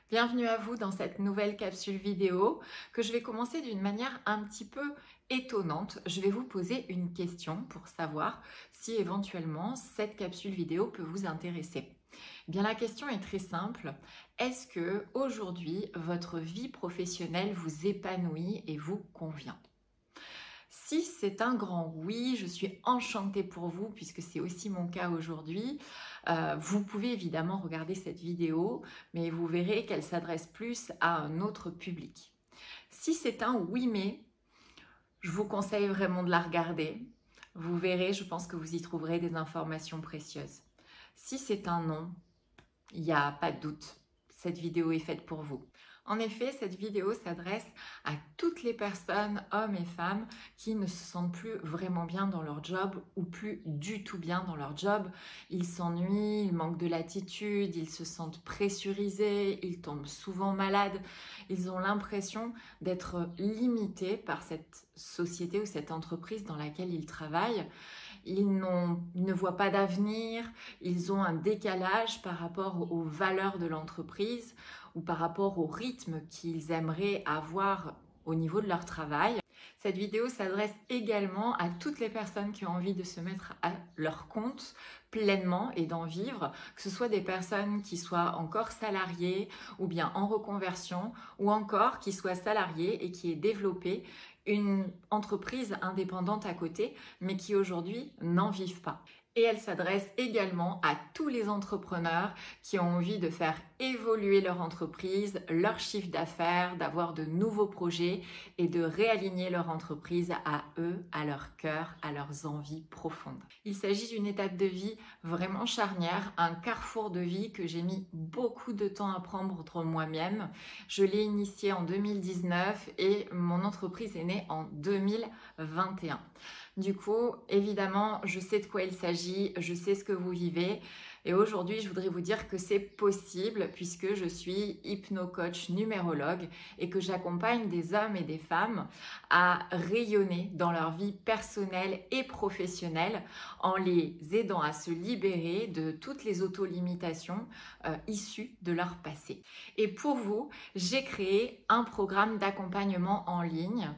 Bienvenue à vous dans cette nouvelle capsule vidéo que je vais commencer d'une manière un petit peu étonnante. Je vais vous poser une question pour savoir si éventuellement cette capsule vidéo peut vous intéresser. Eh bien, la question est très simple. Est-ce que aujourd'hui votre vie professionnelle vous épanouit et vous convient? Si c'est un grand oui, je suis enchantée pour vous puisque c'est aussi mon cas aujourd'hui. Vous pouvez évidemment regarder cette vidéo, mais vous verrez qu'elle s'adresse plus à un autre public. Si c'est un oui mais, je vous conseille vraiment de la regarder. Vous verrez, je pense que vous y trouverez des informations précieuses. Si c'est un non, il n'y a pas de doute, cette vidéo est faite pour vous. En effet, cette vidéo s'adresse à toutes les personnes, hommes et femmes, qui ne se sentent plus vraiment bien dans leur job ou plus du tout bien dans leur job. Ils s'ennuient, ils manquent de latitude, ils se sentent pressurisés, ils tombent souvent malades. Ils ont l'impression d'être limités par cette société ou cette entreprise dans laquelle ils travaillent. Ils ne voient pas d'avenir, ils ont un décalage par rapport aux valeurs de l'entreprise ou par rapport au rythme qu'ils aimeraient avoir au niveau de leur travail. Cette vidéo s'adresse également à toutes les personnes qui ont envie de se mettre à leur compte pleinement et d'en vivre, que ce soit des personnes qui soient encore salariées ou bien en reconversion, ou encore qui soient salariées et qui aient développé une entreprise indépendante à côté, mais qui aujourd'hui n'en vivent pas. Et elle s'adresse également à tous les entrepreneurs qui ont envie de faire évoluer leur entreprise, leur chiffre d'affaires, d'avoir de nouveaux projets et de réaligner leur entreprise à eux, à leur cœur, à leurs envies profondes. Il s'agit d'une étape de vie vraiment charnière, un carrefour de vie que j'ai mis beaucoup de temps à prendre moi-même. Je l'ai initié en 2019 et mon entreprise est née en 2021. Du coup, évidemment, je sais de quoi il s'agit, je sais ce que vous vivez. Et aujourd'hui, je voudrais vous dire que c'est possible puisque je suis hypno-coach numérologue et que j'accompagne des hommes et des femmes à rayonner dans leur vie personnelle et professionnelle en les aidant à se libérer de toutes les auto-limitations issues de leur passé. Et pour vous, j'ai créé un programme d'accompagnement en ligne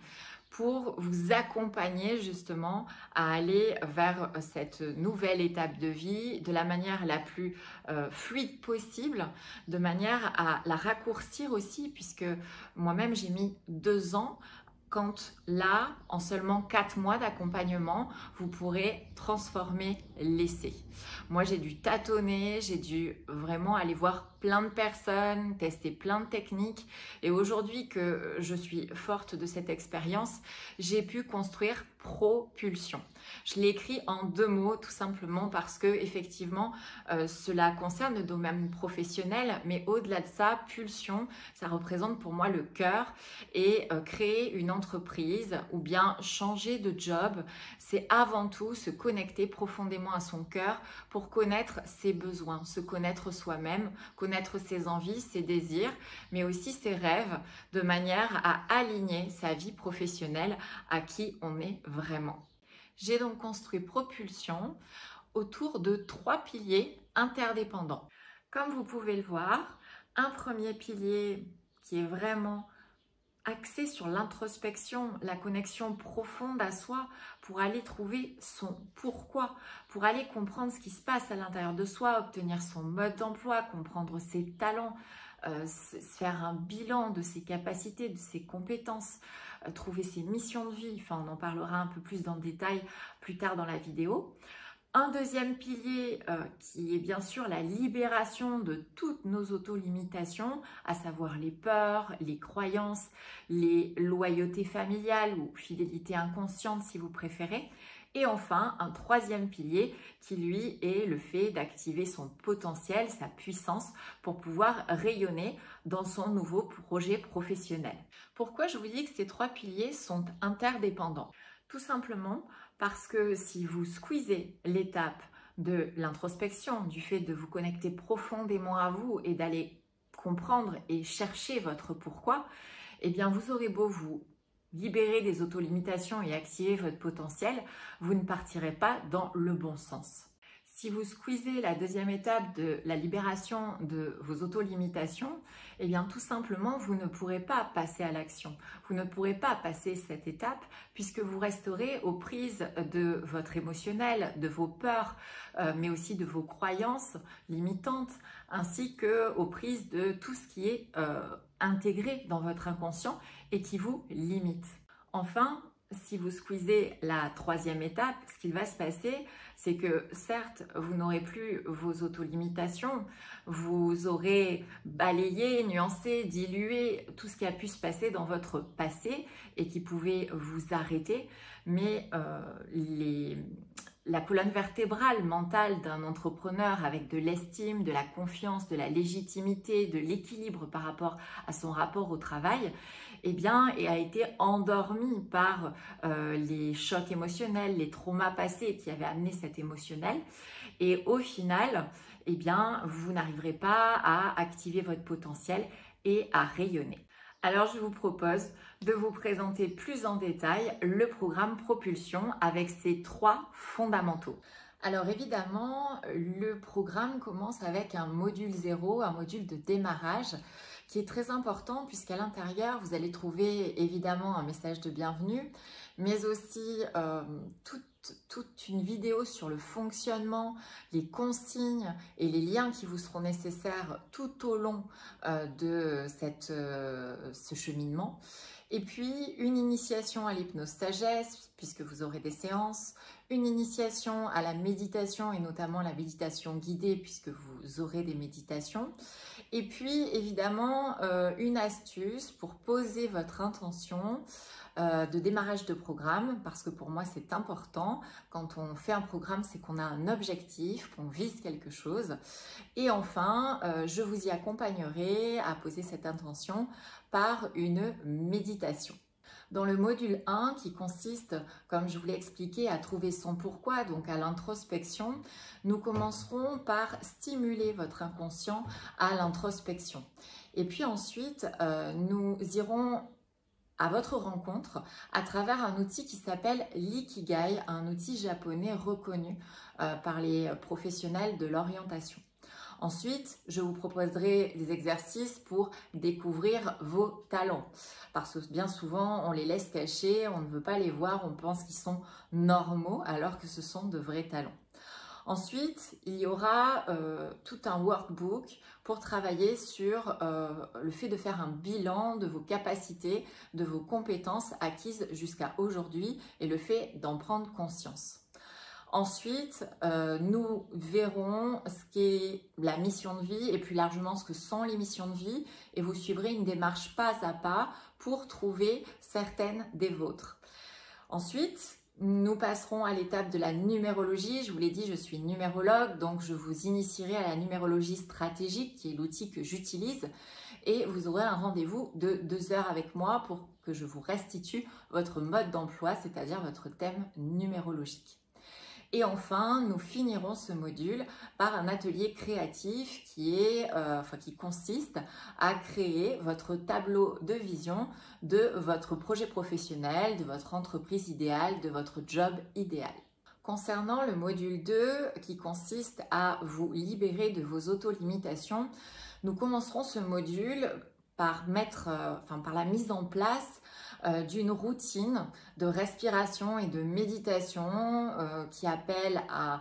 pour vous accompagner justement à aller vers cette nouvelle étape de vie de la manière la plus fluide possible, de manière à la raccourcir aussi, puisque moi-même j'ai mis 2 ans, quand là, en seulement 4 mois d'accompagnement, vous pourrez transformer l'essai. Moi, j'ai dû tâtonner, j'ai dû vraiment aller voir plein de personnes, tester plein de techniques. Et aujourd'hui que je suis forte de cette expérience, j'ai pu construire Propulsion. Je l'ai écrit en 2 mots, tout simplement parce que effectivement, cela concerne le domaine professionnel, mais au-delà de ça, Pulsion, ça représente pour moi le cœur et créer une entreprise ou bien changer de job, c'est avant tout se connecter profondément à son cœur pour connaître ses besoins, se connaître soi-même, connaître ses envies, ses désirs, mais aussi ses rêves, de manière à aligner sa vie professionnelle à qui on est vraiment. J'ai donc construit Propulsion autour de 3 piliers interdépendants. Comme vous pouvez le voir, un premier pilier qui est vraiment axé sur l'introspection, la connexion profonde à soi pour aller trouver son pourquoi, pour aller comprendre ce qui se passe à l'intérieur de soi, obtenir son mode d'emploi, comprendre ses talents, faire un bilan de ses capacités, de ses compétences, trouver ses missions de vie. Enfin, on en parlera un peu plus dans le détail plus tard dans la vidéo. Un deuxième pilier qui est bien sûr la libération de toutes nos auto-limitations, à savoir les peurs, les croyances, les loyautés familiales ou fidélité inconsciente si vous préférez. Et enfin, un troisième pilier qui lui est le fait d'activer son potentiel, sa puissance pour pouvoir rayonner dans son nouveau projet professionnel. Pourquoi je vous dis que ces 3 piliers sont interdépendants? Tout simplement parce que si vous squeezez l'étape de l'introspection, du fait de vous connecter profondément à vous et d'aller comprendre et chercher votre pourquoi, eh bien vous aurez beau vous libérer des auto-limitations et activer votre potentiel, vous ne partirez pas dans le bon sens. Si vous squeezez la deuxième étape de la libération de vos auto-limitations, eh bien tout simplement, vous ne pourrez pas passer à l'action. Vous ne pourrez pas passer cette étape puisque vous resterez aux prises de votre émotionnel, de vos peurs, mais aussi de vos croyances limitantes, ainsi qu'aux prises de tout ce qui est intégré dans votre inconscient et qui vous limite. Enfin, si vous squeezez la troisième étape, ce qu'il va se passer, c'est que certes, vous n'aurez plus vos autolimitations, vous aurez balayé, nuancé, dilué tout ce qui a pu se passer dans votre passé et qui pouvait vous arrêter, mais la colonne vertébrale mentale d'un entrepreneur avec de l'estime, de la confiance, de la légitimité, de l'équilibre par rapport à son rapport au travail, eh bien, a été endormie par les chocs émotionnels, les traumas passés qui avaient amené cet émotionnel. Et au final, eh bien, vous n'arriverez pas à activer votre potentiel et à rayonner. Alors, je vous propose de vous présenter plus en détail le programme Propulsion avec ses 3 fondamentaux. Alors évidemment, le programme commence avec un module 0, un module de démarrage qui est très important puisqu'à l'intérieur, vous allez trouver évidemment un message de bienvenue, mais aussi toute une vidéo sur le fonctionnement, les consignes et les liens qui vous seront nécessaires tout au long de ce cheminement. Et puis, une initiation à l'hypnose sagesse, puisque vous aurez des séances, une initiation à la méditation et notamment la méditation guidée, puisque vous aurez des méditations. Et puis, évidemment, une astuce pour poser votre intention de démarrage de programme, parce que pour moi, c'est important. Quand on fait un programme, c'est qu'on a un objectif, qu'on vise quelque chose. Et enfin, je vous y accompagnerai à poser cette intention par une méditation. Dans le module 1 qui consiste, comme je vous l'ai expliqué, à trouver son pourquoi, donc à l'introspection, nous commencerons par stimuler votre inconscient à l'introspection. Et puis ensuite, nous irons à votre rencontre à travers un outil qui s'appelle l'Ikigai, un outil japonais reconnu par les professionnels de l'orientation. Ensuite, je vous proposerai des exercices pour découvrir vos talents. Parce que bien souvent, on les laisse cachés, on ne veut pas les voir, on pense qu'ils sont normaux alors que ce sont de vrais talents. Ensuite, il y aura tout un workbook pour travailler sur le fait de faire un bilan de vos capacités, de vos compétences acquises jusqu'à aujourd'hui et le fait d'en prendre conscience. Ensuite, nous verrons ce qu'est la mission de vie et plus largement ce que sont les missions de vie et vous suivrez une démarche pas à pas pour trouver certaines des vôtres. Ensuite, nous passerons à l'étape de la numérologie. Je vous l'ai dit, je suis numérologue, donc je vous initierai à la numérologie stratégique qui est l'outil que j'utilise et vous aurez un rendez-vous de 2 heures avec moi pour que je vous restitue votre mode d'emploi, c'est-à-dire votre thème numérologique. Et enfin, nous finirons ce module par un atelier créatif qui consiste à créer votre tableau de vision de votre projet professionnel, de votre entreprise idéale, de votre job idéal. Concernant le module 2 qui consiste à vous libérer de vos auto-limitations, nous commencerons ce module par la mise en place d'une routine de respiration et de méditation qui appelle à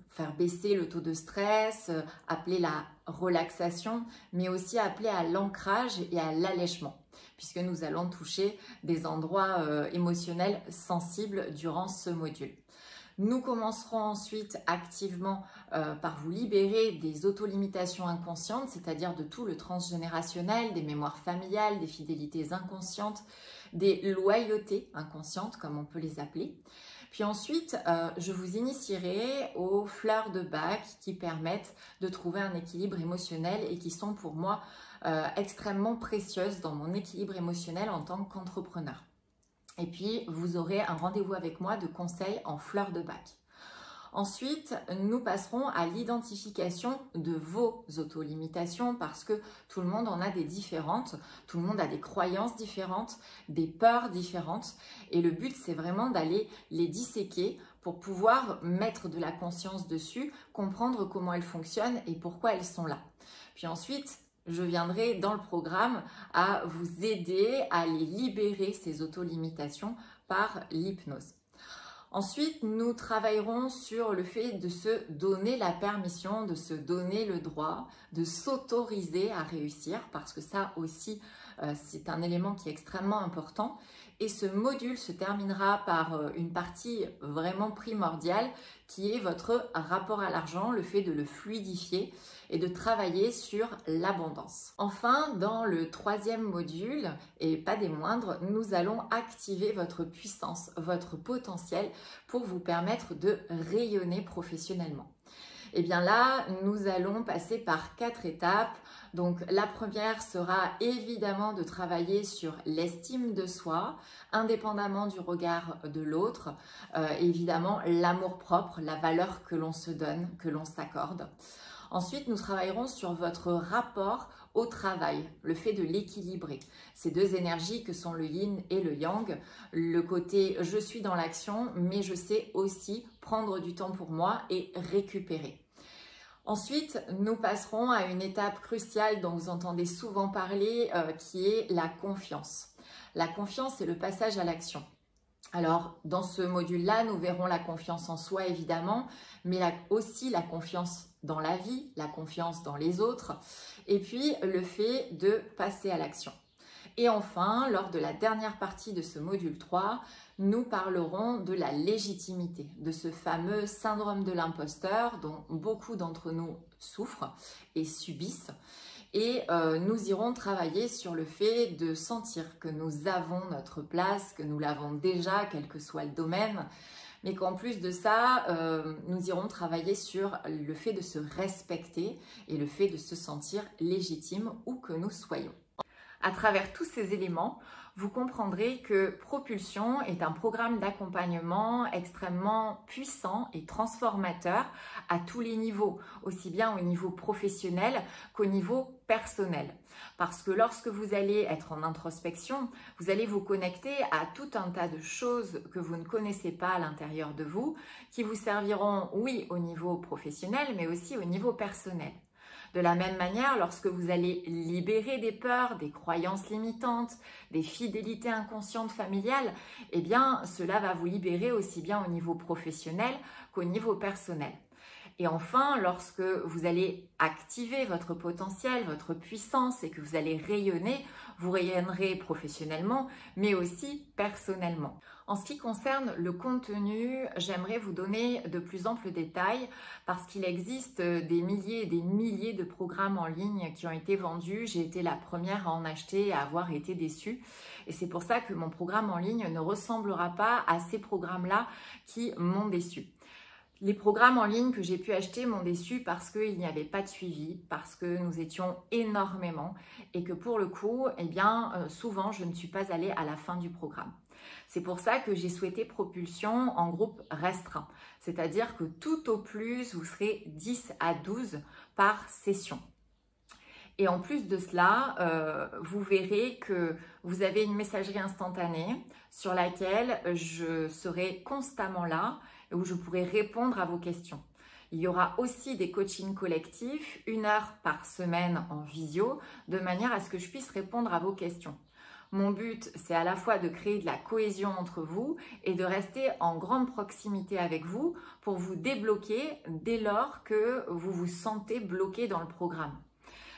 faire baisser le taux de stress, appeler la relaxation, mais aussi appeler à l'ancrage et à l'allègement, puisque nous allons toucher des endroits émotionnels sensibles durant ce module. Nous commencerons ensuite activement par vous libérer des autolimitations inconscientes, c'est-à-dire de tout le transgénérationnel, des mémoires familiales, des fidélités inconscientes, des loyautés inconscientes, comme on peut les appeler. Puis ensuite, je vous initierai aux fleurs de Bach qui permettent de trouver un équilibre émotionnel et qui sont pour moi extrêmement précieuses dans mon équilibre émotionnel en tant qu'entrepreneur. Et puis, vous aurez un rendez-vous avec moi de conseils en fleurs de Bach. Ensuite, nous passerons à l'identification de vos autolimitations parce que tout le monde en a des différentes, tout le monde a des croyances différentes, des peurs différentes et le but c'est vraiment d'aller les disséquer pour pouvoir mettre de la conscience dessus, comprendre comment elles fonctionnent et pourquoi elles sont là. Puis ensuite, je viendrai dans le programme à vous aider à les libérer, ces auto-limitations, par l'hypnose. Ensuite, nous travaillerons sur le fait de se donner la permission, de se donner le droit, de s'autoriser à réussir, parce que ça aussi, c'est un élément qui est extrêmement important. Et ce module se terminera par une partie vraiment primordiale qui est votre rapport à l'argent, le fait de le fluidifier et de travailler sur l'abondance. Enfin, dans le troisième module, et pas des moindres, nous allons activer votre puissance, votre potentiel pour vous permettre de rayonner professionnellement. Et bien là, nous allons passer par 4 étapes. Donc la première sera évidemment de travailler sur l'estime de soi, indépendamment du regard de l'autre, évidemment l'amour-propre, la valeur que l'on se donne, que l'on s'accorde. Ensuite, nous travaillerons sur votre rapport au travail, le fait de l'équilibrer. Ces deux énergies que sont le yin et le yang, le côté je suis dans l'action, mais je sais aussi prendre du temps pour moi et récupérer. Ensuite, nous passerons à une étape cruciale dont vous entendez souvent parler, qui est la confiance. La confiance, c'est le passage à l'action. Alors, dans ce module-là, nous verrons la confiance en soi, évidemment, mais aussi la confiance dans la vie, la confiance dans les autres, et puis le fait de passer à l'action. Et enfin, lors de la dernière partie de ce module 3, nous parlerons de la légitimité, de ce fameux syndrome de l'imposteur dont beaucoup d'entre nous souffrent et subissent. Et nous irons travailler sur le fait de sentir que nous avons notre place, que nous l'avons déjà, quel que soit le domaine, mais qu'en plus de ça, nous irons travailler sur le fait de se respecter et le fait de se sentir légitime où que nous soyons. À travers tous ces éléments, vous comprendrez que Propulsion est un programme d'accompagnement extrêmement puissant et transformateur à tous les niveaux, aussi bien au niveau professionnel qu'au niveau personnel. Parce que lorsque vous allez être en introspection, vous allez vous connecter à tout un tas de choses que vous ne connaissez pas à l'intérieur de vous, qui vous serviront, oui, au niveau professionnel, mais aussi au niveau personnel. De la même manière, lorsque vous allez libérer des peurs, des croyances limitantes, des fidélités inconscientes familiales, eh bien, cela va vous libérer aussi bien au niveau professionnel qu'au niveau personnel. Et enfin, lorsque vous allez activer votre potentiel, votre puissance et que vous allez rayonner, vous rayonnerez professionnellement, mais aussi personnellement. En ce qui concerne le contenu, j'aimerais vous donner de plus amples détails parce qu'il existe des milliers et des milliers de programmes en ligne qui ont été vendus. J'ai été la première à en acheter et à avoir été déçue. Et c'est pour ça que mon programme en ligne ne ressemblera pas à ces programmes-là qui m'ont déçue. Les programmes en ligne que j'ai pu acheter m'ont déçue parce qu'il n'y avait pas de suivi, parce que nous étions énormément et que pour le coup, eh bien, souvent, je ne suis pas allée à la fin du programme. C'est pour ça que j'ai souhaité Propulsion en groupe restreint, c'est-à-dire que tout au plus, vous serez 10 à 12 par session. Et en plus de cela, vous verrez que vous avez une messagerie instantanée sur laquelle je serai constamment là, où je pourrai répondre à vos questions. Il y aura aussi des coachings collectifs, 1 heure par semaine en visio, de manière à ce que je puisse répondre à vos questions. Mon but, c'est à la fois de créer de la cohésion entre vous et de rester en grande proximité avec vous pour vous débloquer dès lors que vous vous sentez bloqué dans le programme.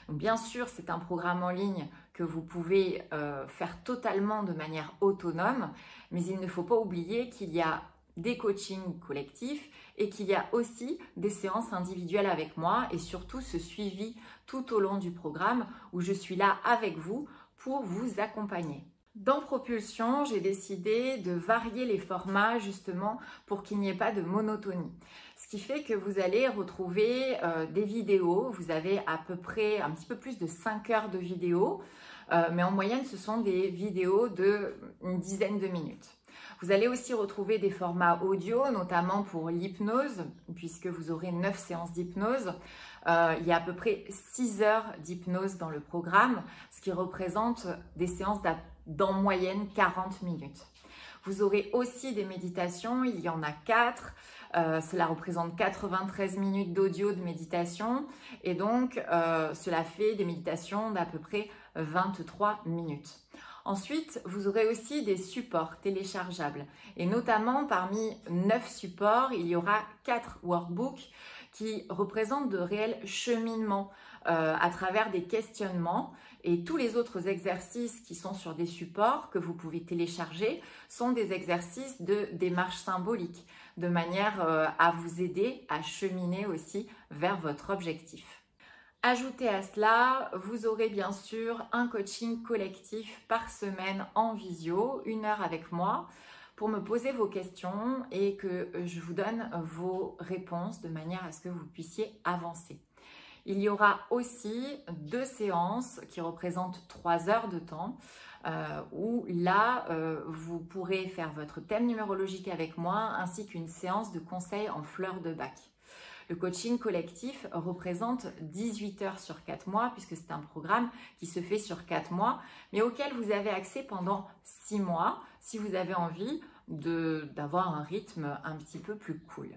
Donc, bien sûr, c'est un programme en ligne que vous pouvez faire totalement de manière autonome, mais il ne faut pas oublier qu'il y a des coachings collectifs et qu'il y a aussi des séances individuelles avec moi et surtout ce suivi tout au long du programme où je suis là avec vous pour vous accompagner. Dans Propulsion, j'ai décidé de varier les formats justement pour qu'il n'y ait pas de monotonie. Ce qui fait que vous allez retrouver des vidéos, vous avez à peu près un petit peu plus de 5 heures de vidéos, mais en moyenne ce sont des vidéos d'une dizaine de minutes. Vous allez aussi retrouver des formats audio, notamment pour l'hypnose, puisque vous aurez 9 séances d'hypnose. Il y a à peu près 6 heures d'hypnose dans le programme, ce qui représente des séances d'en moyenne 40 minutes. Vous aurez aussi des méditations, il y en a 4. Cela représente 93 minutes d'audio de méditation et donc cela fait des méditations d'à peu près 23 minutes. Ensuite, vous aurez aussi des supports téléchargeables et notamment parmi 9 supports, il y aura 4 workbooks qui représentent de réels cheminements à travers des questionnements, et tous les autres exercices qui sont sur des supports que vous pouvez télécharger sont des exercices de démarche symbolique, de manière à vous aider à cheminer aussi vers votre objectif. Ajoutez à cela, vous aurez bien sûr un coaching collectif par semaine en visio, 1 heure avec moi, pour me poser vos questions et que je vous donne vos réponses de manière à ce que vous puissiez avancer. Il y aura aussi 2 séances qui représentent 3 heures de temps où là, vous pourrez faire votre thème numérologique avec moi ainsi qu'une séance de conseil en fleurs de bac. Le coaching collectif représente 18 heures sur 4 mois puisque c'est un programme qui se fait sur 4 mois mais auquel vous avez accès pendant 6 mois si vous avez envie d'avoir un rythme un petit peu plus cool.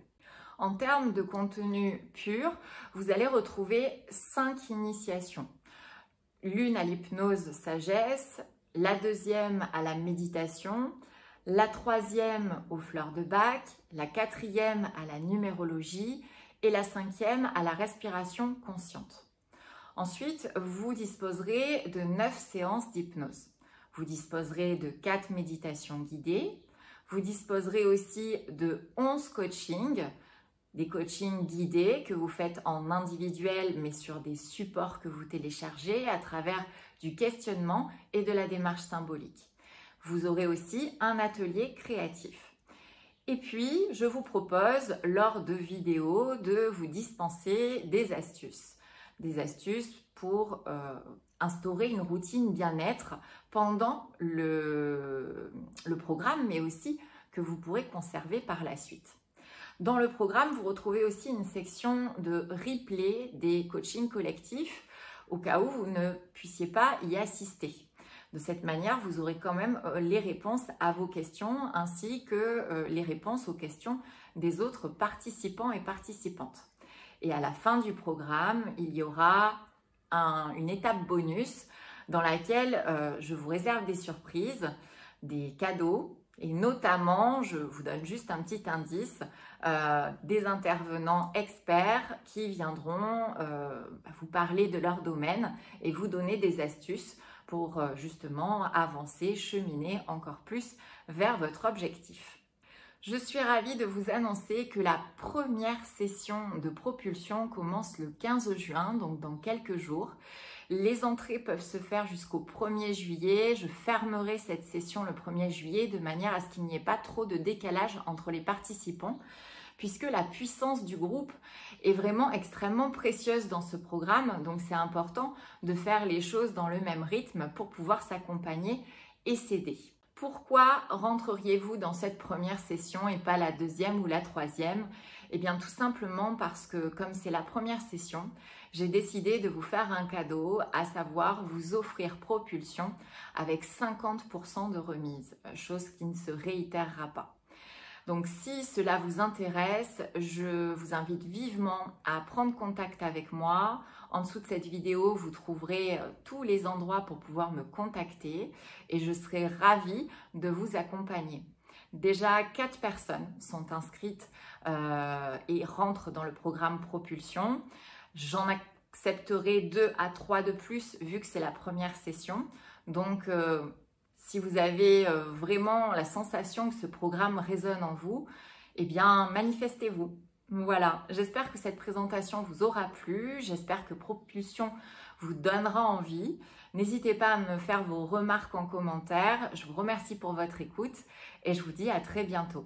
En termes de contenu pur, vous allez retrouver 5 initiations. L'une à l'hypnose sagesse, la deuxième à la méditation, la troisième aux fleurs de bac, la quatrième à la numérologie et la cinquième à la respiration consciente. Ensuite, vous disposerez de 9 séances d'hypnose. Vous disposerez de 4 méditations guidées. Vous disposerez aussi de 11 coachings, des coachings guidés que vous faites en individuel mais sur des supports que vous téléchargez à travers du questionnement et de la démarche symbolique. Vous aurez aussi un atelier créatif. Et puis, je vous propose lors de vidéos de vous dispenser des astuces. Des astuces pour instaurer une routine bien-être pendant le programme mais aussi que vous pourrez conserver par la suite. Dans le programme, vous retrouvez aussi une section de replay des coachings collectifs au cas où vous ne puissiez pas y assister. De cette manière, vous aurez quand même les réponses à vos questions ainsi que les réponses aux questions des autres participants et participantes. Et à la fin du programme, il y aura une étape bonus dans laquelle je vous réserve des surprises, des cadeaux. Et notamment, je vous donne juste un petit indice, des intervenants experts qui viendront vous parler de leur domaine et vous donner des astuces pour justement avancer, cheminer encore plus vers votre objectif. Je suis ravie de vous annoncer que la première session de propulsion commence le 15 juin, donc dans quelques jours. Les entrées peuvent se faire jusqu'au 1er juillet. Je fermerai cette session le 1er juillet de manière à ce qu'il n'y ait pas trop de décalage entre les participants puisque la puissance du groupe est vraiment extrêmement précieuse dans ce programme. Donc, c'est important de faire les choses dans le même rythme pour pouvoir s'accompagner et s'aider. Pourquoi rentreriez-vous dans cette première session et pas la deuxième ou la troisième? Eh bien, tout simplement parce que comme c'est la première session, j'ai décidé de vous faire un cadeau, à savoir vous offrir Propulsion avec 50% de remise, chose qui ne se réitérera pas. Donc, si cela vous intéresse, je vous invite vivement à prendre contact avec moi. En dessous de cette vidéo, vous trouverez tous les endroits pour pouvoir me contacter et je serai ravie de vous accompagner. Déjà, 4 personnes sont inscrites et rentrent dans le programme Propulsion. J'en accepterai 2 à 3 de plus vu que c'est la première session. Donc, si vous avez vraiment la sensation que ce programme résonne en vous, eh bien, manifestez-vous. Voilà, j'espère que cette présentation vous aura plu. J'espère que Propulsion vous donnera envie. N'hésitez pas à me faire vos remarques en commentaire. Je vous remercie pour votre écoute et je vous dis à très bientôt.